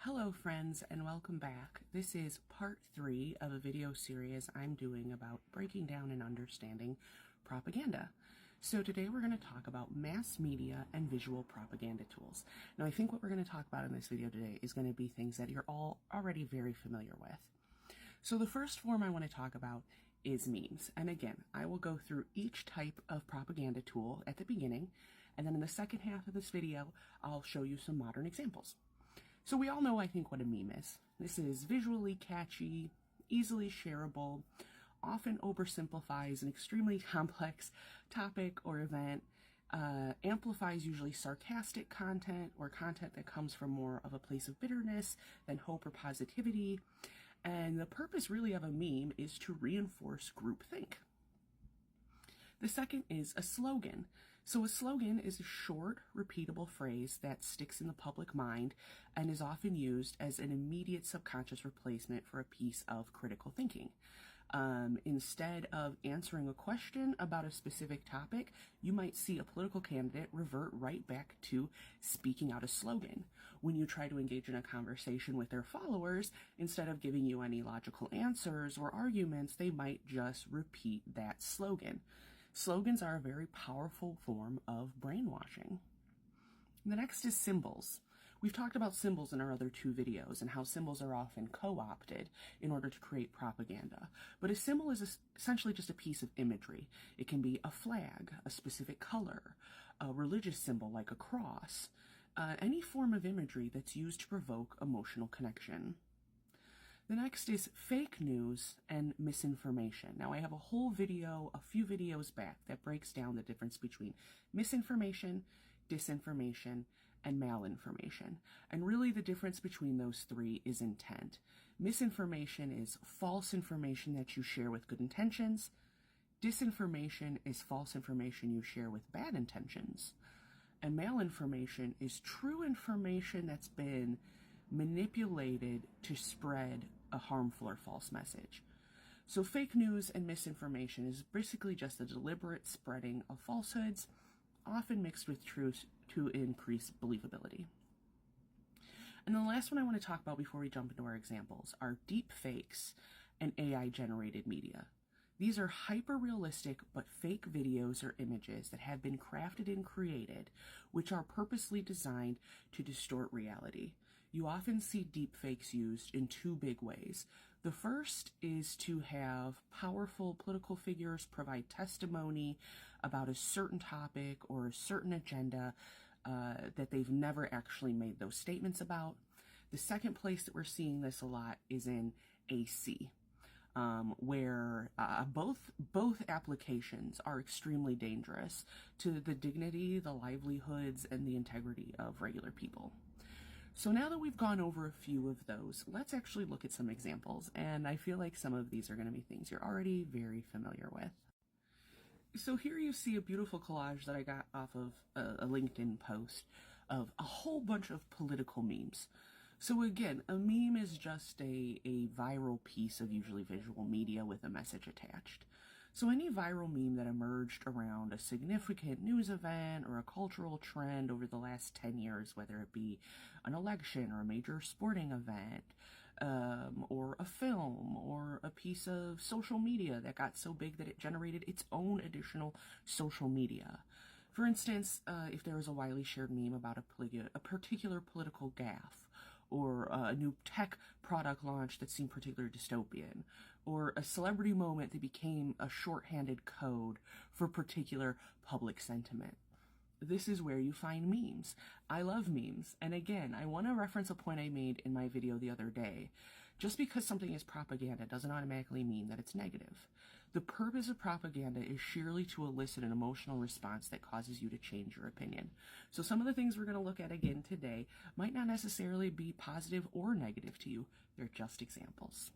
Hello friends and welcome back. This is part 3 of a video series I'm doing about breaking down and understanding propaganda. So today we're going to talk about mass media and visual propaganda tools. Now I think what we're going to talk about in this video today is going to be things that you're all already very familiar with. So the first form I want to talk about is memes. And again, I will go through each type of propaganda tool at the beginning, and then in the second half of this video, I'll show you some modern examples. So we all know, I think, what a meme is. This is visually catchy, easily shareable, often oversimplifies an extremely complex topic or event, amplifies usually sarcastic content or content that comes from more of a place of bitterness than hope or positivity. And the purpose really of a meme is to reinforce groupthink. The second is a slogan. So a slogan is a short, repeatable phrase that sticks in the public mind and is often used as an immediate subconscious replacement for a piece of critical thinking. Instead of answering a question about a specific topic, you might see a political candidate revert right back to speaking out a slogan. When you try to engage in a conversation with their followers, instead of giving you any logical answers or arguments, they might just repeat that slogan. Slogans are a very powerful form of brainwashing. The next is symbols. We've talked about symbols in our other 2 videos and how symbols are often co-opted in order to create propaganda. But a symbol is essentially just a piece of imagery. It can be a flag, a specific color, a religious symbol like a cross, any form of imagery that's used to provoke emotional connection. The next is fake news and misinformation. Now I have a whole video, a few videos back, that breaks down the difference between misinformation, disinformation, and malinformation. And really the difference between those 3 is intent. Misinformation is false information that you share with good intentions. Disinformation is false information you share with bad intentions. And malinformation is true information that's been manipulated to spread a harmful or false message. So fake news and misinformation is basically just the deliberate spreading of falsehoods, often mixed with truth to increase believability. And the last one I want to talk about before we jump into our examples are deep fakes and AI-generated media. These are hyper-realistic but fake videos or images that have been crafted and created, which are purposely designed to distort reality. You often see deepfakes used in 2 big ways. The first is to have powerful political figures provide testimony about a certain topic or a certain agenda that they've never actually made those statements about. The second place that we're seeing this a lot is in AC. Where both applications are extremely dangerous to the dignity, the livelihoods, and the integrity of regular people. So now that we've gone over a few of those, let's actually look at some examples, and I feel like some of these are going to be things you're already very familiar with. So here you see a beautiful collage that I got off of a LinkedIn post of a whole bunch of political memes. So again, a meme is just a viral piece of usually visual media with a message attached. So any viral meme that emerged around a significant news event or a cultural trend over the last 10 years, whether it be an election or a major sporting event, or a film or a piece of social media that got so big that it generated its own additional social media. For instance, if there was a widely shared meme about a particular political gaffe, or a new tech product launch that seemed particularly dystopian, or a celebrity moment that became a shorthanded code for particular public sentiment. This is where you find memes. I love memes. And again, I want to reference a point I made in my video the other day. Just because something is propaganda doesn't automatically mean that it's negative. The purpose of propaganda is sheerly to elicit an emotional response that causes you to change your opinion. So some of the things we're going to look at again today might not necessarily be positive or negative to you. They're just examples.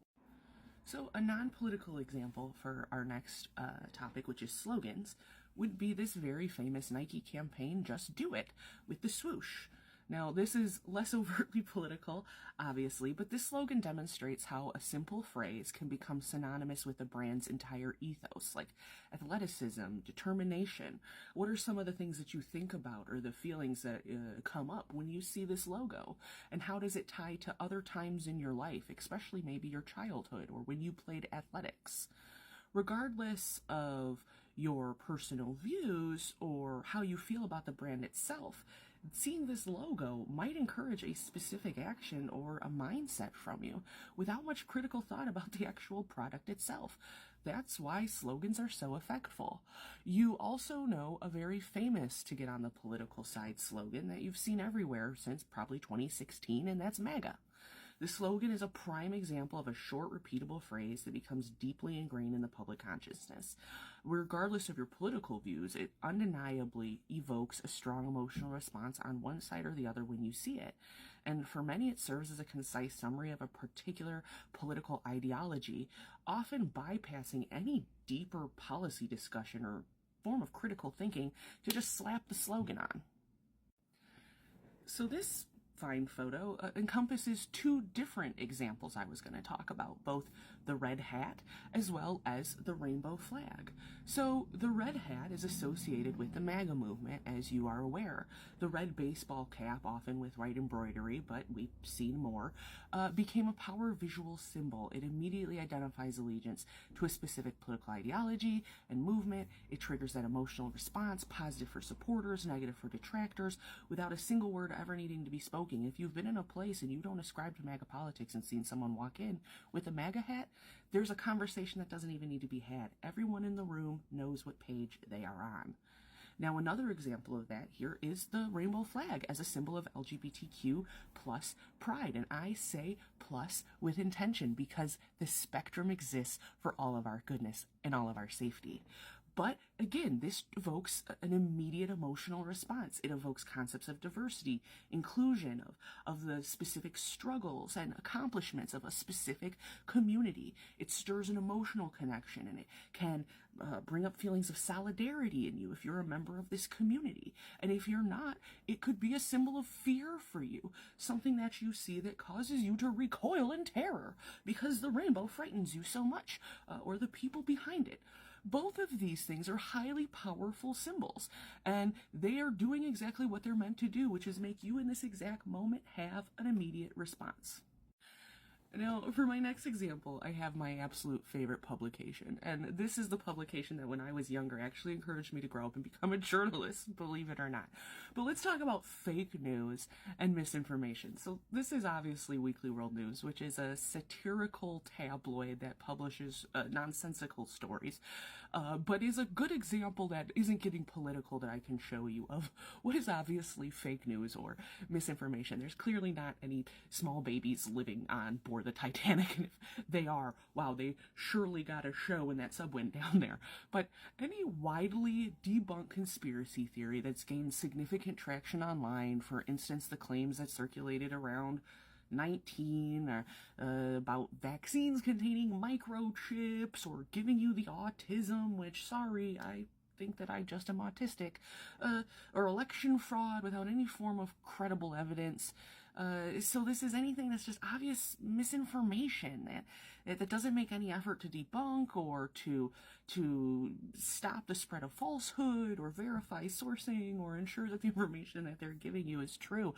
So a non-political example for our next topic, which is slogans, would be this very famous Nike campaign, Just Do It, with the swoosh. Now, this is less overtly political, obviously, but this slogan demonstrates how a simple phrase can become synonymous with a brand's entire ethos, like athleticism, determination. What are some of the things that you think about or the feelings that come up when you see this logo? And how does it tie to other times in your life, especially maybe your childhood or when you played athletics? Regardless of your personal views or how you feel about the brand itself, seeing this logo might encourage a specific action or a mindset from you without much critical thought about the actual product itself. That's why slogans are so effectful. You also know a very famous to get on the political side slogan that you've seen everywhere since probably 2016, and that's MAGA. The slogan is a prime example of a short, repeatable phrase that becomes deeply ingrained in the public consciousness. Regardless of your political views, it undeniably evokes a strong emotional response on one side or the other when you see it. And for many, it serves as a concise summary of a particular political ideology, often bypassing any deeper policy discussion or form of critical thinking to just slap the slogan on. So this fine photo encompasses two different examples I was going to talk about, both the red hat as well as the rainbow flag. So the red hat is associated with the MAGA movement, as you are aware. The red baseball cap, often with white embroidery, but we've seen more, became a power visual symbol. It immediately identifies allegiance to a specific political ideology and movement. It triggers that emotional response, positive for supporters, negative for detractors, without a single word ever needing to be spoken. If you've been in a place and you don't ascribe to MAGA politics and seen someone walk in with a MAGA hat, there's a conversation that doesn't even need to be had. Everyone in the room knows what page they are on. Now, another example of that here is the rainbow flag as a symbol of LGBTQ plus pride. And I say plus with intention because the spectrum exists for all of our goodness and all of our safety. But again, this evokes an immediate emotional response. It evokes concepts of diversity, inclusion, of the specific struggles and accomplishments of a specific community. It stirs an emotional connection, and it can bring up feelings of solidarity in you if you're a member of this community. And if you're not, it could be a symbol of fear for you, something that you see that causes you to recoil in terror because the rainbow frightens you so much, or the people behind it. Both of these things are highly powerful symbols, and they are doing exactly what they're meant to do, which is make you in this exact moment have an immediate response. Now, for my next example, I have my absolute favorite publication, and this is the publication that when I was younger actually encouraged me to grow up and become a journalist, believe it or not. But let's talk about fake news and misinformation. So this is obviously Weekly World News, which is a satirical tabloid that publishes nonsensical stories, but is a good example that isn't getting political that I can show you of what is obviously fake news or misinformation. There's clearly not any small babies living on board the Titanic, and if they are, wow, they surely got a show when that sub went down there. But any widely debunked conspiracy theory that's gained significant traction online, for instance, the claims that circulated around 19 about vaccines containing microchips or giving you the autism, which, sorry, I think that I just am autistic, or election fraud without any form of credible evidence. So this is anything that's just obvious misinformation that doesn't make any effort to debunk or to stop the spread of falsehood or verify sourcing or ensure that the information that they're giving you is true.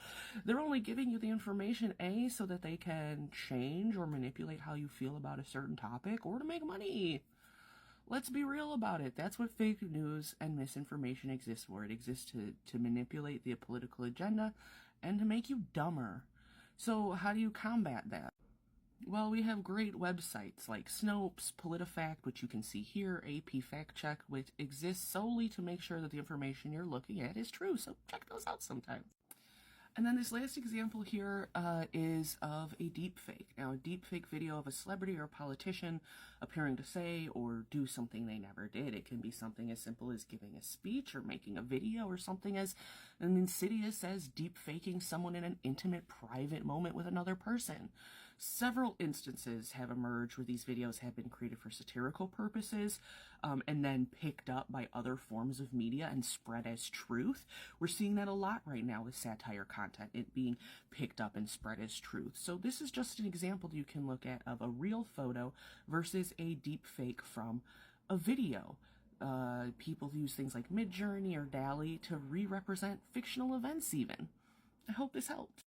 They're only giving you the information, A, so that they can change or manipulate how you feel about a certain topic or to make money. Let's be real about it. That's what fake news and misinformation exists for. It exists to manipulate the political agenda and to make you dumber. So how do you combat that? Well, we have great websites like Snopes, PolitiFact, which you can see here, AP Fact Check, which exists solely to make sure that the information you're looking at is true. So check those out sometime. And then this last example here is of a deepfake. Now, a deepfake video of a celebrity or a politician appearing to say or do something they never did. It can be something as simple as giving a speech or making a video, or something as insidious as deepfaking someone in an intimate, private moment with another person. Several instances have emerged where these videos have been created for satirical purposes and then picked up by other forms of media and spread as truth. We're seeing that a lot right now with satire content. content, it being picked up and spread as truth. So this is just an example you can look at of a real photo versus a deep fake from a video. People use things like Midjourney or DALL-E to re-represent fictional events even. I hope this helped.